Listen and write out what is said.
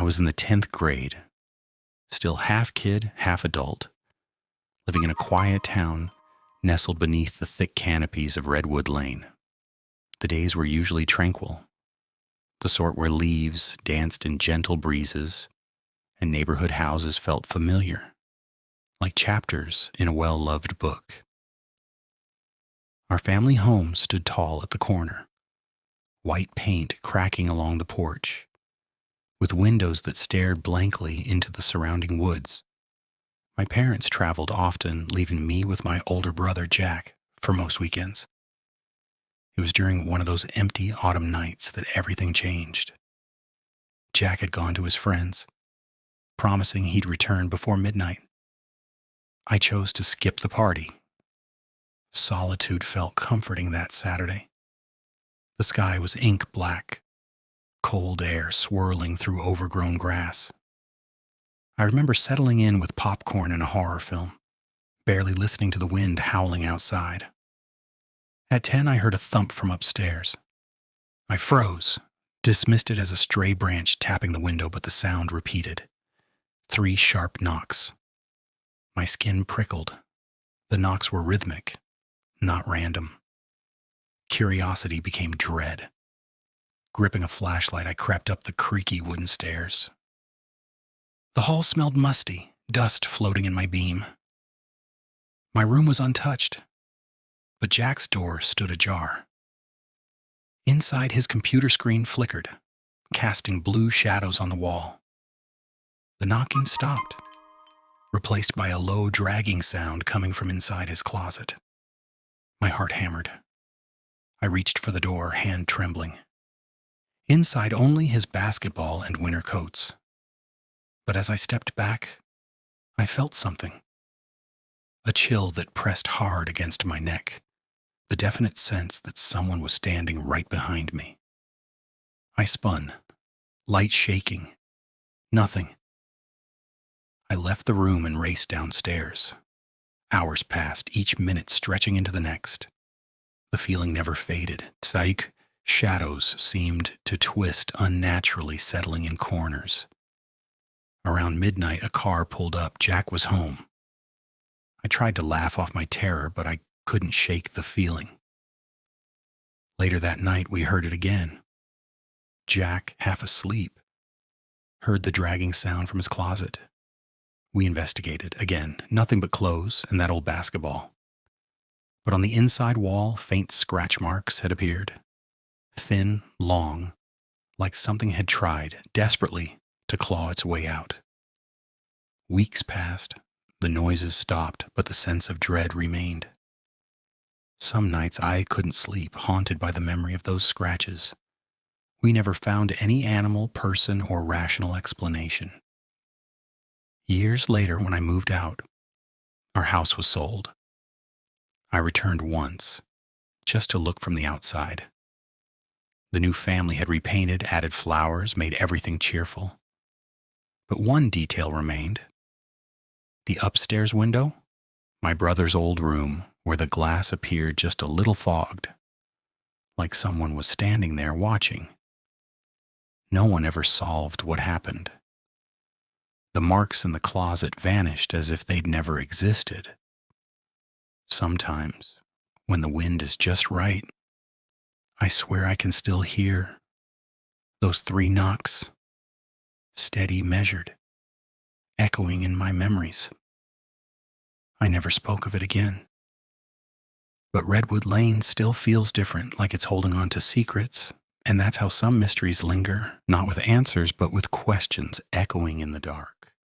was in the 10th grade, still half kid, half adult, living in a quiet town nestled beneath the thick canopies of Redwood Lane. The days were usually tranquil, the sort where leaves danced in gentle breezes and neighborhood houses felt familiar, like chapters in a well-loved book. Our family home stood tall at the corner, white paint cracking along the porch, with windows that stared blankly into the surrounding woods. My parents traveled often, leaving me with my older brother Jack for most weekends. It was during one of those empty autumn nights that everything changed. Jack had gone to his friends, promising he'd return before midnight. I chose to skip the party. Solitude felt comforting that Saturday. The sky was ink black, cold air swirling through overgrown grass. I remember settling in with popcorn and a horror film, barely listening to the wind howling outside. At 10, I heard a thump from upstairs. I froze, dismissed it as a stray branch tapping the window, but the sound repeated. 3 sharp knocks. My skin prickled. The knocks were rhythmic, not random. Curiosity became dread. Gripping a flashlight, I crept up the creaky wooden stairs. The hall smelled musty, dust floating in my beam. My room was untouched, but Jack's door stood ajar. Inside, his computer screen flickered, casting blue shadows on the wall. The knocking stopped, replaced by a low, dragging sound coming from inside his closet. My heart hammered. I reached for the door, hand trembling. Inside, only his basketball and winter coats. But as I stepped back, I felt something. A chill that pressed hard against my neck, the definite sense that someone was standing right behind me. I spun, light shaking. Nothing. I left the room and raced downstairs. Hours passed, each minute stretching into the next. The feeling never faded. Psych, shadows seemed to twist unnaturally, settling in corners. Around midnight, a car pulled up. Jack was home. I tried to laugh off my terror, but I couldn't shake the feeling. Later that night, we heard it again. Jack, half asleep, heard the dragging sound from his closet. We investigated. Again, nothing but clothes and that old basketball. But on the inside wall, faint scratch marks had appeared. Thin, long, like something had tried, desperately, to claw its way out. Weeks passed. The noises stopped, but the sense of dread remained. Some nights I couldn't sleep, haunted by the memory of those scratches. We never found any animal, person, or rational explanation. Years later, when I moved out, our house was sold. I returned once, just to look from the outside. The new family had repainted, added flowers, made everything cheerful. But one detail remained. The upstairs window, my brother's old room, where the glass appeared just a little fogged, like someone was standing there watching. No one ever solved what happened. The marks in the closet vanished as if they'd never existed. Sometimes, when the wind is just right, I swear I can still hear those 3 knocks, steady, measured, echoing in my memories. I never spoke of it again. But Redwood Lane still feels different, like it's holding on to secrets, and that's how some mysteries linger, not with answers, but with questions echoing in the dark.